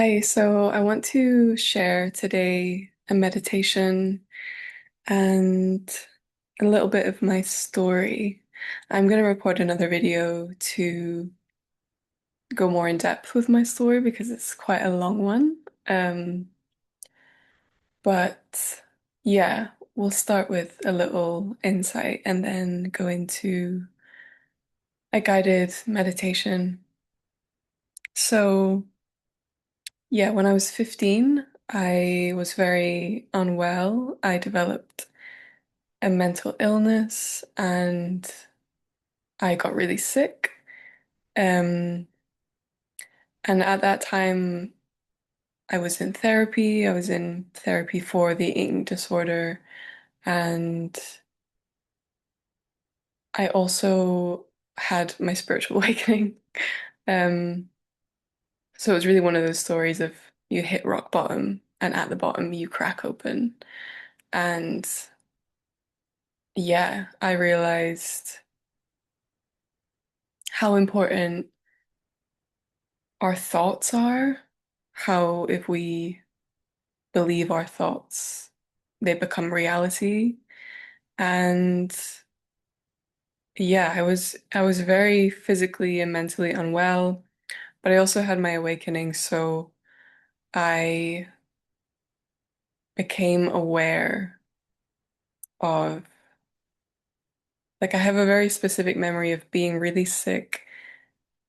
Hi, so I want to share today a meditation and a little bit of my story. I'm going to record another video to go more in depth with my story because it's quite a long one. Um, but yeah, we'll start with a little insight and then go into a guided meditation. So, yeah, when I was 15, I was very unwell. I developed a mental illness and I got really sick. Um, and at that time, I was in therapy. I was in therapy for the eating disorder. And I also had my spiritual awakening. Um, so it was really one of those stories of you hit rock bottom, and at the bottom, you crack open. And yeah, I realized how important our thoughts are, how if we believe our thoughts, they become reality. And yeah, I was very physically and mentally unwell, but I also had my awakening, so I became aware of I have a very specific memory of being really sick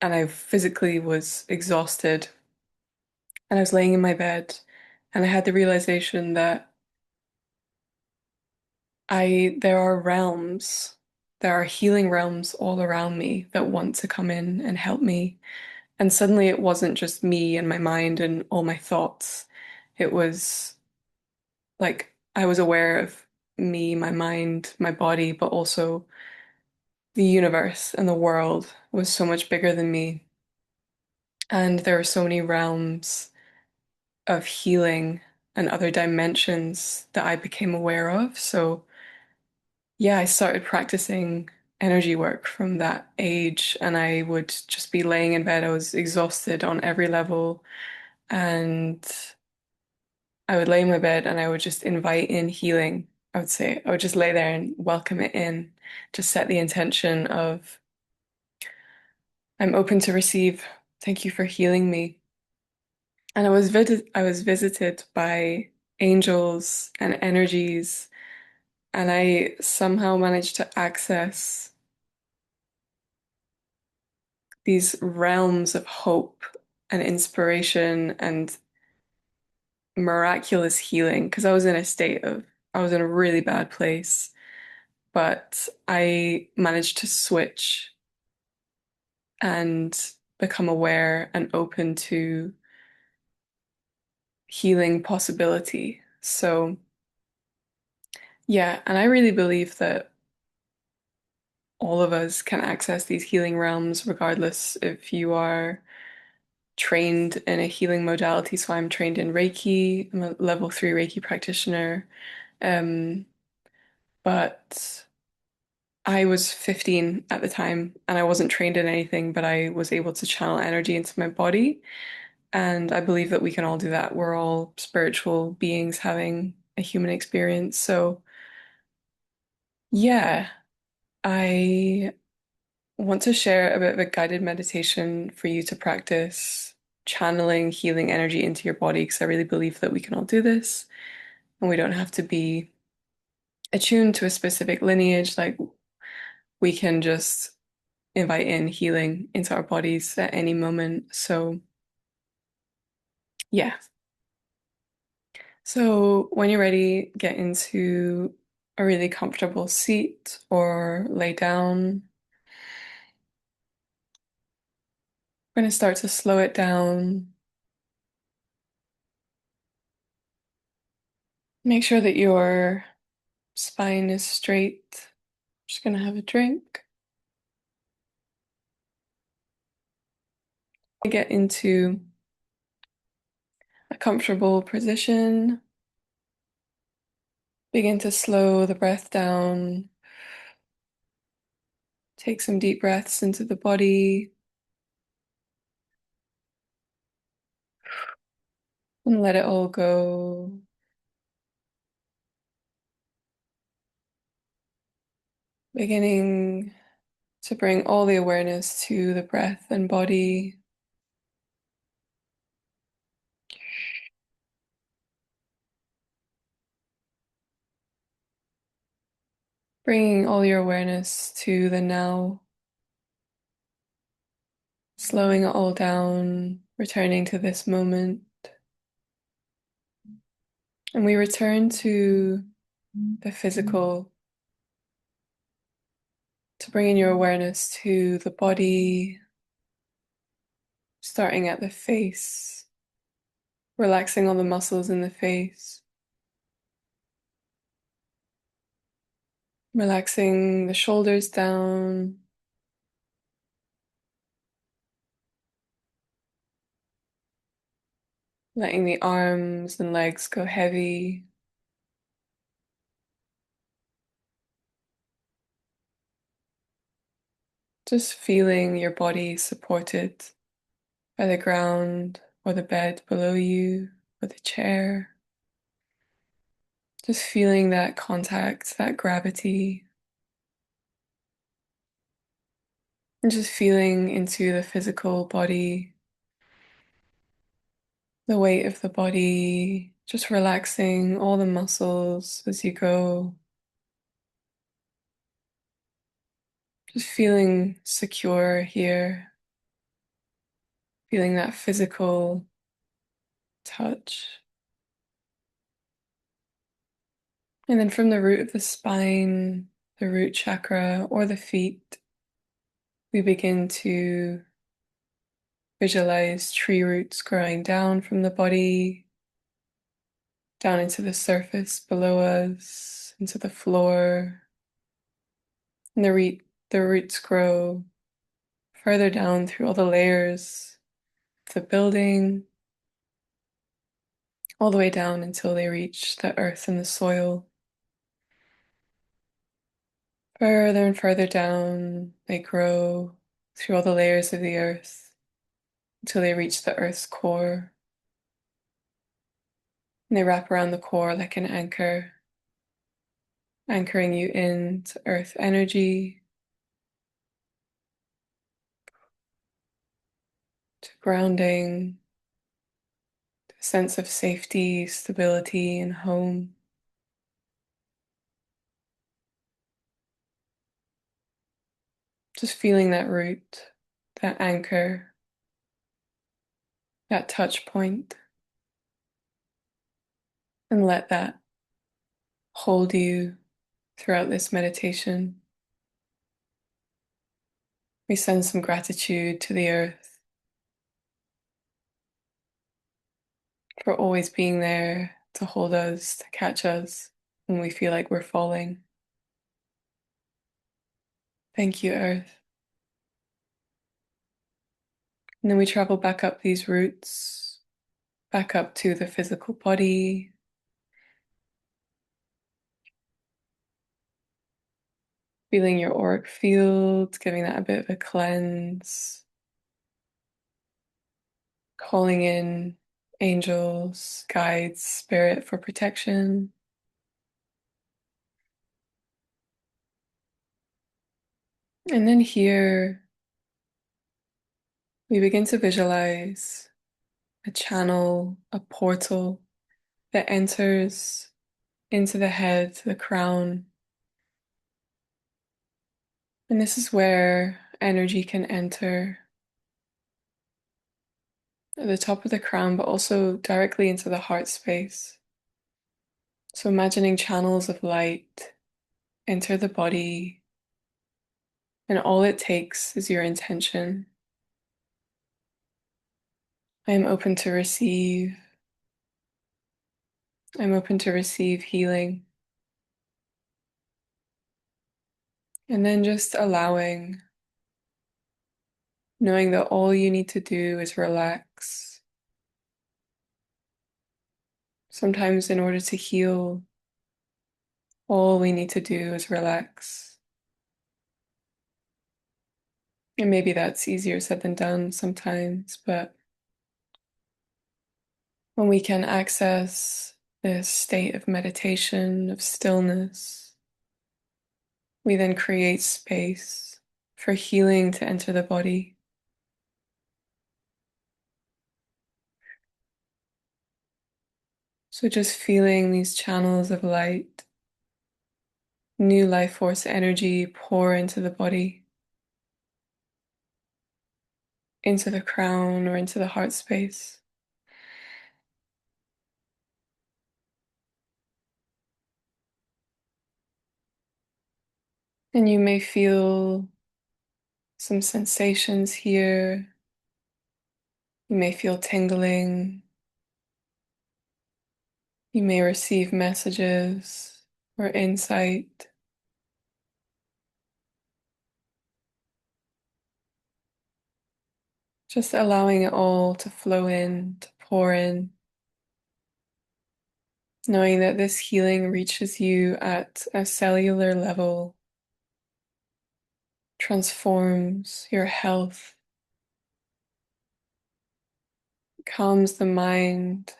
and I physically was exhausted and I was laying in my bed and I had the realization that there are realms, there are healing realms all around me that want to come in and help me. And suddenly it wasn't just me and my mind and all my thoughts. It was like I was aware of me, my mind, my body, but also the universe and the world was so much bigger than me. And there are so many realms of healing and other dimensions that I became aware of. So yeah, I started practicing energy work from that age, and I would just be laying in bed. I was exhausted on every level, and I would lay in my bed and I would just invite in healing. I would say, I would just lay there and welcome it in, just set the intention of, I'm open to receive. Thank you for healing me. And I was visited by angels and energies, and I somehow managed to access these realms of hope and inspiration and miraculous healing because I was in a really bad place, but I managed to switch and become aware and open to healing possibility. So, yeah, and I really believe that all of us can access these healing realms regardless if you are trained in a healing modality. So I'm trained in Reiki. I'm a level 3 Reiki practitioner. Um, but I was 15 at the time and I wasn't trained in anything, but I was able to channel energy into my body. And I believe that we can all do that. We're all spiritual beings having a human experience. So, yeah, I want to share a bit of a guided meditation for you to practice channeling healing energy into your body because I really believe that we can all do this and we don't have to be attuned to a specific lineage. Like we can just invite in healing into our bodies at any moment. So, yeah. So, when you're ready, get into a really comfortable seat or lay down. We're going to start to slow it down. Make sure that your spine is straight. Just going to have a drink. Get into a comfortable position. Begin to slow the breath down. Take some deep breaths into the body. and let it all go. Beginning to bring all the awareness to the breath and body. Bringing all your awareness to the now. Slowing it all down, returning to this moment. And we return to the physical, to bring in your awareness to the body, starting at the face, relaxing all the muscles in the face, relaxing the shoulders down, letting the arms and legs go heavy. Just feeling your body supported by the ground or the bed below you or the chair. Just feeling that contact, that gravity, and just feeling into the physical body, the weight of the body, just relaxing all the muscles as you go. Just feeling secure here, feeling that physical touch. And then from the root of the spine, the root chakra, or the feet, we begin to visualize tree roots growing down from the body, down into the surface below us, into the floor. And the roots grow further down through all the layers of the building, all the way down until they reach the earth and the soil. Further and further down, they grow through all the layers of the earth until they reach the earth's core. And they wrap around the core like an anchor, anchoring you into earth energy, to grounding, to a sense of safety, stability, and home. Just feeling that root, that anchor, that touch point, and let that hold you throughout this meditation. We send some gratitude to the earth for always being there to hold us, to catch us when we feel like we're falling. Thank you, earth. And then we travel back up these roots, back up to the physical body, feeling your auric field, giving that a bit of a cleanse, calling in angels, guides, spirit for protection. And then here, we begin to visualize a channel, a portal that enters into the head, the crown. And this is where energy can enter at the top of the crown, but also directly into the heart space. So imagining channels of light enter the body, and all it takes is your intention. I am open to receive. I'm open to receive healing. And then just allowing, knowing that all you need to do is relax. Sometimes, in order to heal, all we need to do is relax. And maybe that's easier said than done sometimes, but When we can access this state of meditation, of stillness, we then create space for healing to enter the body. So just feeling these channels of light, new life force energy pour into the body, into the crown or into the heart space. And you may feel some sensations here. You may feel tingling. You may receive messages or insight. Just allowing it all to flow in, to pour in, knowing that this healing reaches you at a cellular level, transforms your health, calms the mind,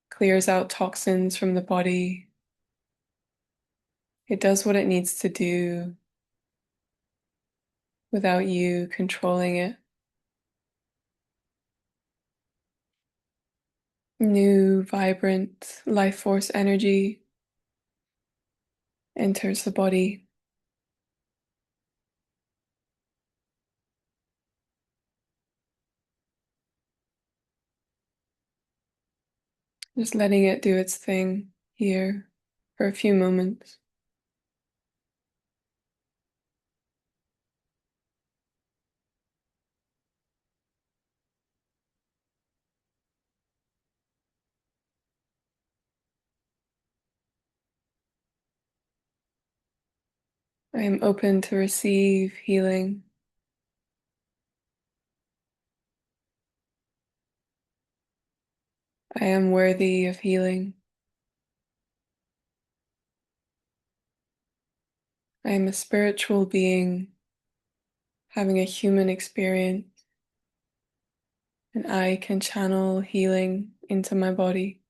clears out toxins from the body. It does what it needs to do without you controlling it. New, vibrant life force energy enters the body, just letting it do its thing here for a few moments. I am open to receive healing. I am worthy of healing. I am a spiritual being having a human experience, and I can channel healing into my body.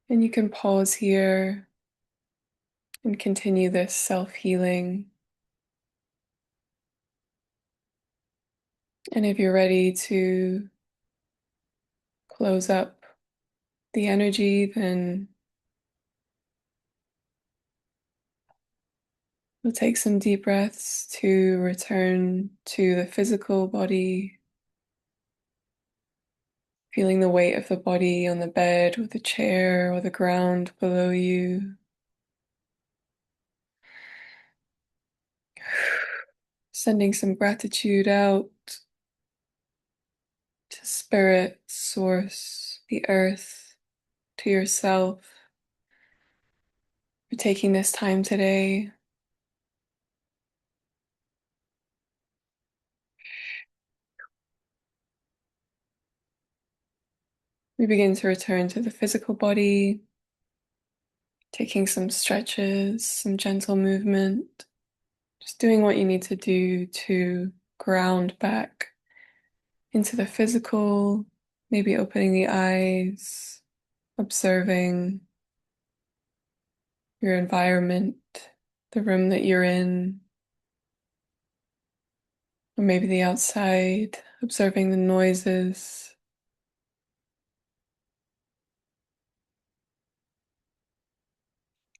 And you can pause here and continue this self-healing. And if you're ready to close up the energy, then we'll take some deep breaths to return to the physical body, feeling the weight of the body on the bed or the chair or the ground below you. Sending some gratitude out to spirit, source, the earth, to yourself for taking this time today. We begin to return to the physical body, taking some stretches, some gentle movement, just doing what you need to do to ground back into the physical, maybe opening the eyes, observing your environment, the room that you're in, or maybe the outside, observing the noises.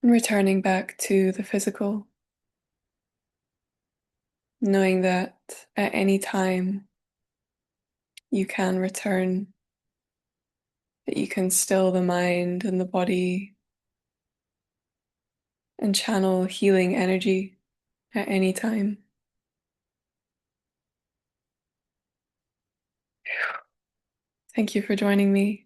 And returning back to the physical, knowing that at any time you can return, that you can still the mind and the body and channel healing energy at any time. Thank you for joining me.